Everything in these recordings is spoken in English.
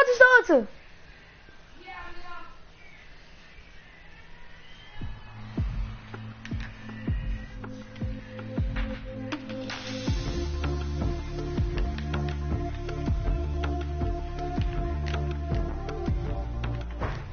about te starten.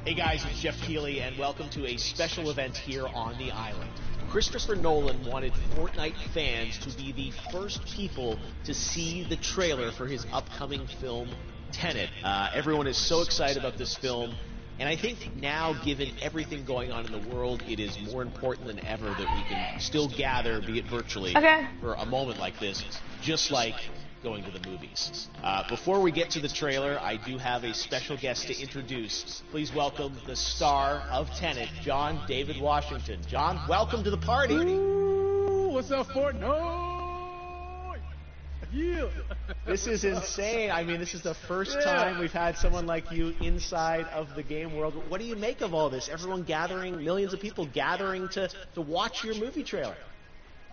Hey guys, it's Jeff Keighley, and welcome to a special event here on the island. Christopher Nolan wanted Fortnite fans to be the first people to see the trailer for his upcoming film, Tenet. Everyone is so excited about this film, and I think now, given everything going on in the world, it is more important than ever that we can still gather, be it virtually, for a moment like this, just like going to the movies. Before we get to the trailer, I do have a special guest to introduce. Please welcome the star of Tenet, John David Washington. John, welcome to the party. Ooh, what's up, Fortnite? Yeah. This is insane. I mean, this is the first time we've had someone like you inside of the game world. What do you make of all this? Everyone gathering, millions of people gathering to watch your movie trailer.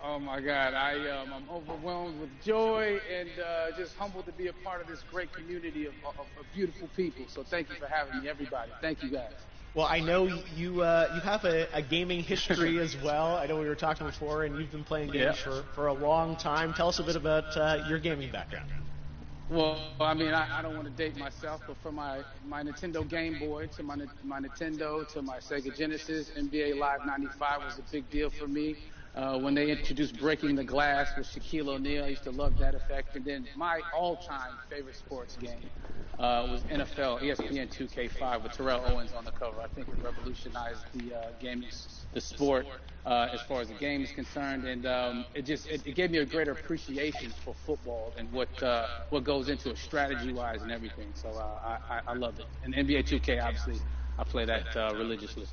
Oh my God, I'm overwhelmed with joy and just humbled to be a part of this great community of beautiful people. So thank you for having me, everybody. Thank you, guys. Well, I know you have a gaming history as well. I know we were talking before, and you've been playing games for a long time. Tell us a bit about your gaming background. Well, I mean, I don't want to date myself, but from my Nintendo Game Boy to my Nintendo to my Sega Genesis, NBA Live 95 was a big deal for me. When they introduced Breaking the Glass with Shaquille O'Neal, I used to love that effect. And then my all-time favorite sports game was NFL ESPN 2K5 with Terrell Owens on the cover. I think it revolutionized the sport as far as the game is concerned, and it gave me a greater appreciation for football and what goes into it strategy-wise and everything. So I loved it. And NBA 2K, obviously, I play that religiously.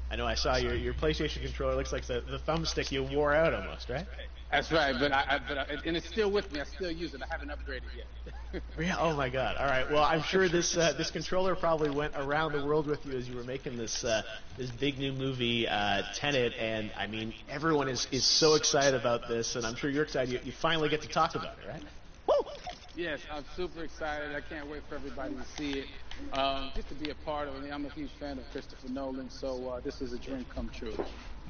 I know I saw your PlayStation controller. Looks like the thumbstick you wore out almost, right? That's right, but and it's still with me. I still use it. I haven't upgraded yet. Yeah, oh my God! All right. Well, I'm sure this controller probably went around the world with you as you were making this big new movie, Tenet, and I mean everyone is so excited about this, and I'm sure you're excited. You finally get to talk about it, right? Woo! Yes, I'm super excited. I can't wait for everybody to see it. Just to be a part of it. I mean, I'm a huge fan of Christopher Nolan, so this is a dream come true.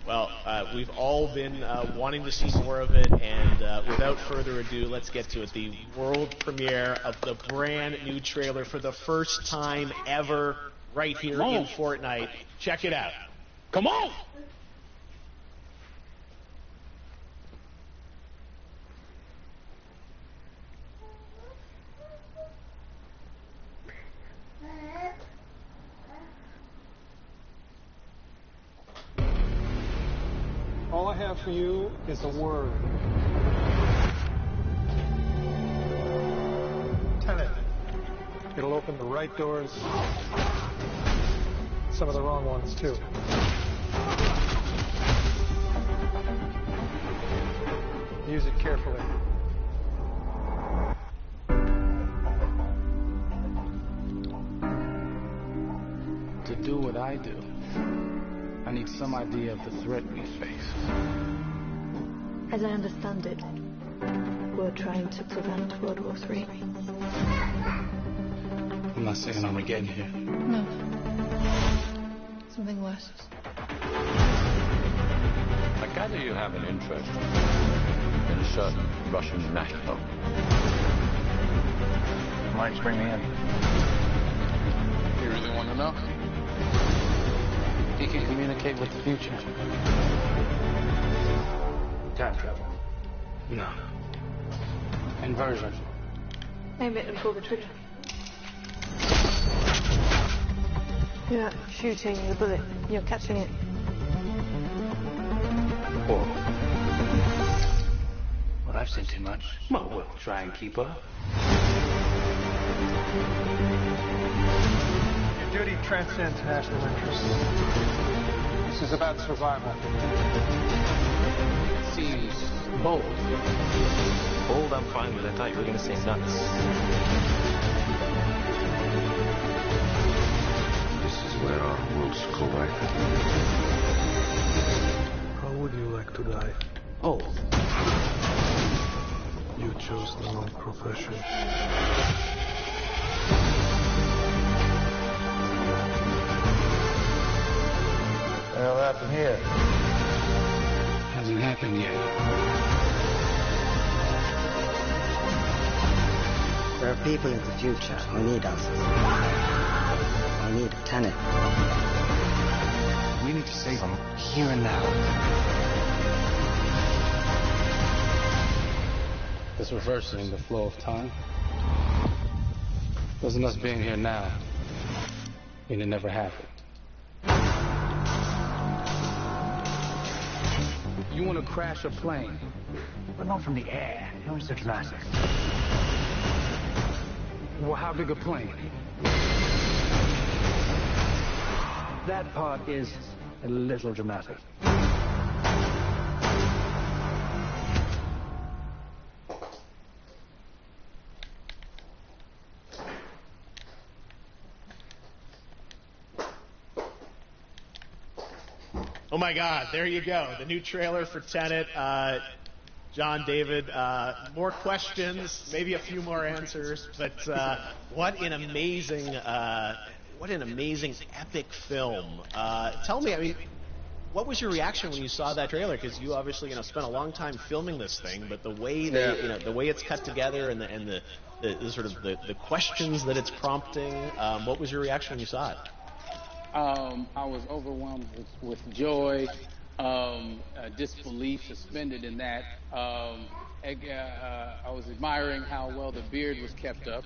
Well, we've all been wanting to see more of it, and without further ado, let's get to it. The world premiere of the brand new trailer for the first time ever right here in Fortnite. Check it out. Come on! All I have for you is a word. Tenet. It'll open the right doors, some of the wrong ones too. Use it carefully. To do what I do, I need some idea of the threat we face. As I understand it, we're trying to prevent World War III. I'm not saying I'm again here. No. Something worse. I gather you have an interest in a certain Russian national. Might bring me in. You really want to know? He can communicate with the future. Time travel? No. Inversion? Aim it and pull the trigger. You're not shooting the bullet, you're catching it. Whoa. Well, I've seen too much. Well, we'll try and keep up. Your duty transcends national interests. This is about survival. It seems bold. Bold, I'm fine with. I thought you were going to say nuts. This is where our worlds collide. How would you like to die? Oh. You chose the wrong profession. from here. Hasn't happened yet. There are people in the future who need us. I need Tenet. We need to save them here and now. This reversing the flow of time. Doesn't us being here now mean it never happened? You want to crash a plane? But not from the air. How is so dramatic? Well, how big a plane? That part is a little dramatic. Oh my God, there you go. The new trailer for Tenet. John, David, more questions, maybe a few more answers, but what an amazing epic film. Tell me, I mean, what was your reaction when you saw that trailer? Because you obviously, spent a long time filming this thing, but the way the way it's cut together and the sort of the questions that it's prompting, what was your reaction when you saw it? I was overwhelmed with joy, disbelief suspended in that. I was admiring how well the beard was kept up.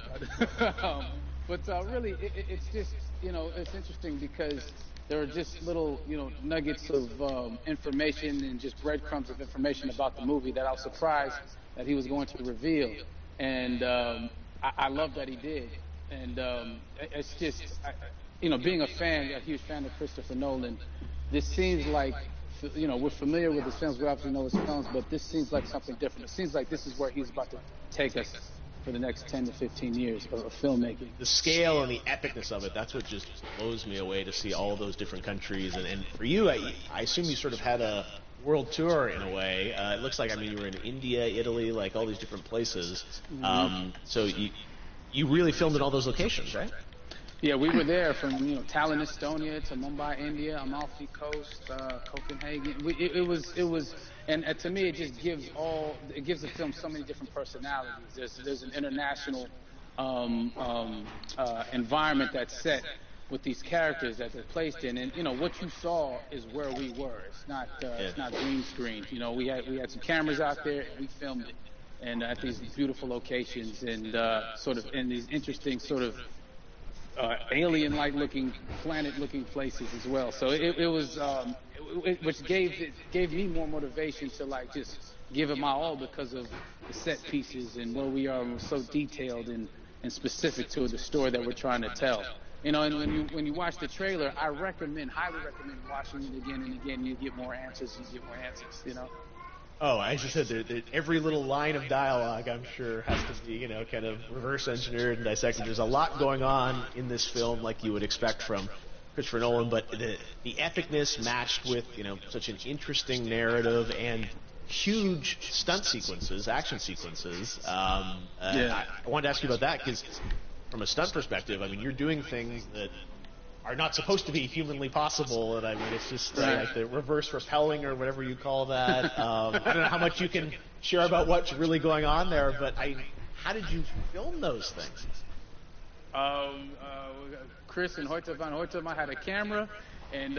But really, it's just, it's interesting because there are just little, nuggets of information and just breadcrumbs of information about the movie that I was surprised that he was going to reveal. And I love that he did. And it's just... being a huge fan of Christopher Nolan, this seems like, we're familiar with his films, we obviously know his films, but this seems like something different. It seems like this is where he's about to take us for the next 10 to 15 years of filmmaking. The scale and the epicness of it, that's what just blows me away, to see all those different countries. And for you, I assume you sort of had a world tour in a way. It looks like, you were in India, Italy, like all these different places. Mm-hmm. So you really filmed in all those locations, right? Yeah, we were there from Tallinn, Estonia to Mumbai, India, Amalfi Coast, Copenhagen. It was, and to me, it just gives the film so many different personalities. There's an international environment that's set with these characters that they're placed in, and what you saw is where we were. It's not green screen. We had some cameras out there, and we filmed it, and at these beautiful locations, and sort of in these interesting sort of alien-like looking, planet-looking places as well. So it was, which gave me more motivation to just give it my all because of the set pieces and where we are, and we're so detailed and specific to the story that we're trying to tell. And when you watch the trailer, I highly recommend watching it again and again. You get more answers. Oh, I just said that every little line of dialogue, I'm sure, has to be, kind of reverse engineered and dissected. There's a lot going on in this film, like you would expect from Christopher Nolan, but the epicness matched with, such an interesting narrative and huge stunt sequences, action sequences. I wanted to ask you about that, because from a stunt perspective, you're doing things that are not supposed to be humanly possible, and it's just like the reverse rappelling or whatever you call that. I don't know how much you can share about what's really going on there, but how did you film those things? Chris and Hoyte van Hoytema had a camera, and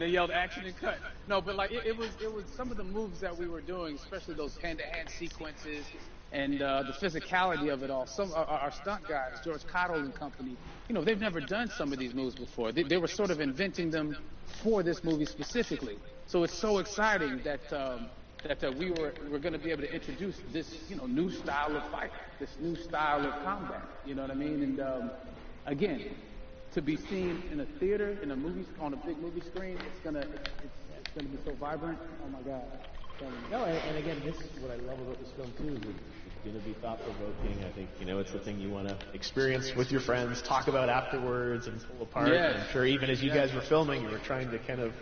they yelled action and cut. No, but it was some of the moves that we were doing, especially those hand-to-hand sequences. And the physicality of it all. Some our stunt guys, George Cottle and company, they've never done some of these moves before. They were sort of inventing them for this movie specifically. So it's so exciting that we're going to be able to introduce this new style of fight, this new style of combat. You know what I mean? And again, to be seen in a theater, in a movie, on a big movie screen, it's gonna be so vibrant. Oh my God. No, and again, this is what I love about this film too. Is it's going to be thought-provoking. I think it's the thing you want to experience with your friends, talk about afterwards, and pull apart. Yes. And I'm sure even as you guys were filming, you were trying to kind of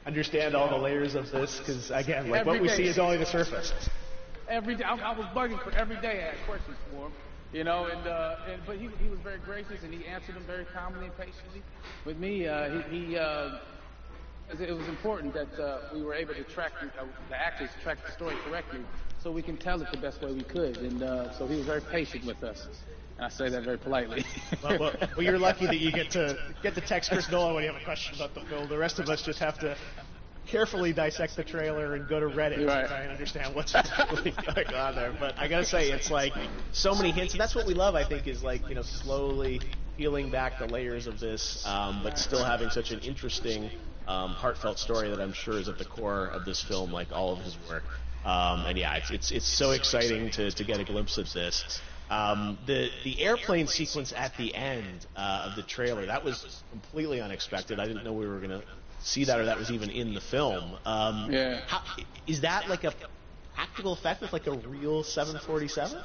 understand all the layers of this, because again, what we see is only the surface. Every day, I was bugging for every day. I had questions for him, but he was very gracious, and he answered them very calmly and patiently with me. it was important that we were able to track the actors track the story correctly, so we can tell it the best way we could. And so he was very patient with us. And I say that very politely. Well, you're lucky that you get to text Chris Nolan when you have a question about the film. The rest of us just have to carefully dissect the trailer and go to Reddit to try and understand what's really going on there. But I gotta say, it's like so many hints, and that's what we love, I think, is like, you know, slowly peeling back the layers of this, but still having such an interesting, heartfelt story that I'm sure is at the core of this film, like all of his work. And yeah, it's so exciting to get a glimpse of this. The airplane sequence at the end of the trailer, that was completely unexpected. I didn't know we were gonna see that, or that was even in the film. Is that like a practical effect with like a real 747?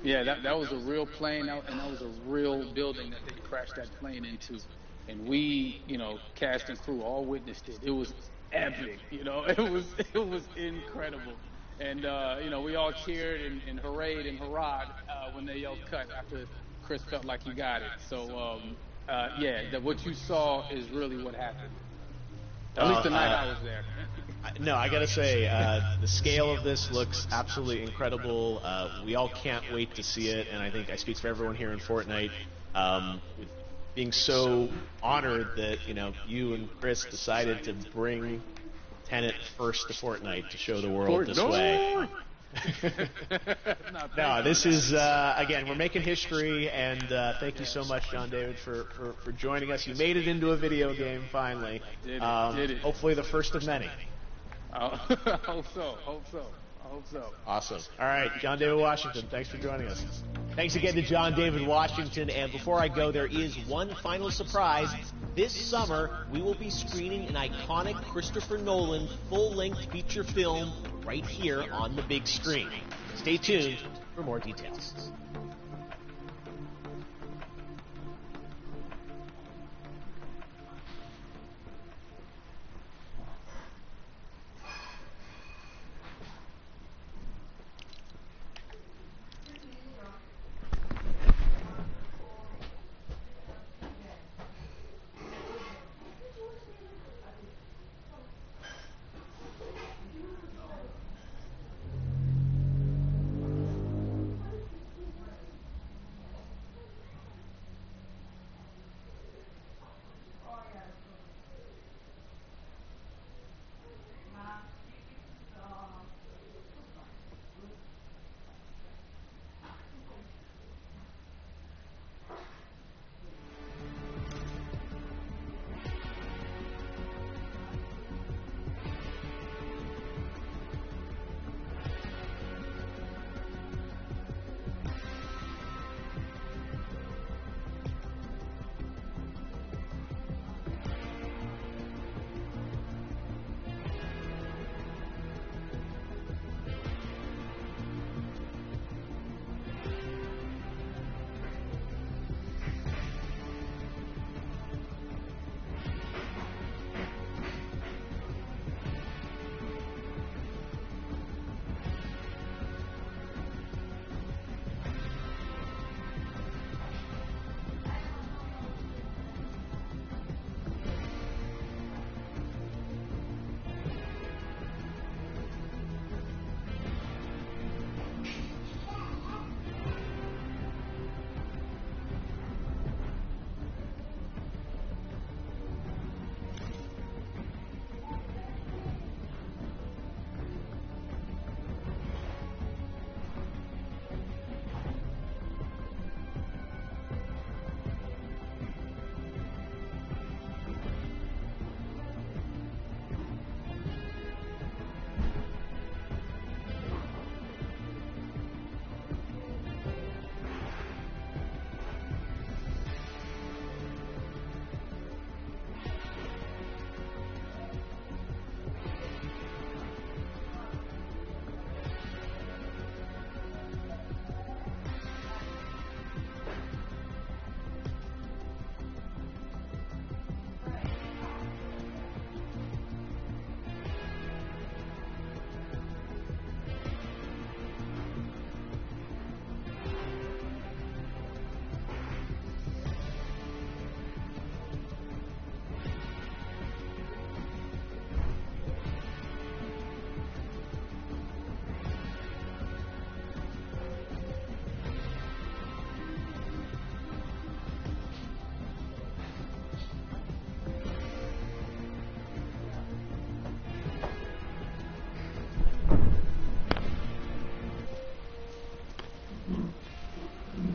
Yeah, that was a real plane, and that was a real building that they crashed that plane into. And we, you know, cast and crew all witnessed it. It was epic, you know. It was incredible. And you know, we all cheered and hurrayed and hurrahed when they yelled cut after Chris felt like he got it. So yeah, what you saw is really what happened. At least the night I was there. No, I gotta say, the scale of this looks absolutely incredible. We all can't wait to see it, and I think I speak for everyone here in Fortnite, being so honored that, you know, you and Chris decided to bring Tenet first to Fortnite to show the world this way. No, this is, again, we're making history, and thank you so much, John David, for joining us. You made it into a video game, finally. Did it. Hopefully the first of many. I hope so. Awesome. All right, John David Washington, thanks for joining us. Thanks again to John David Washington, and before I go, there is one final surprise. This summer, we will be screening an iconic Christopher Nolan full-length feature film right here on the big screen. Stay tuned for more details.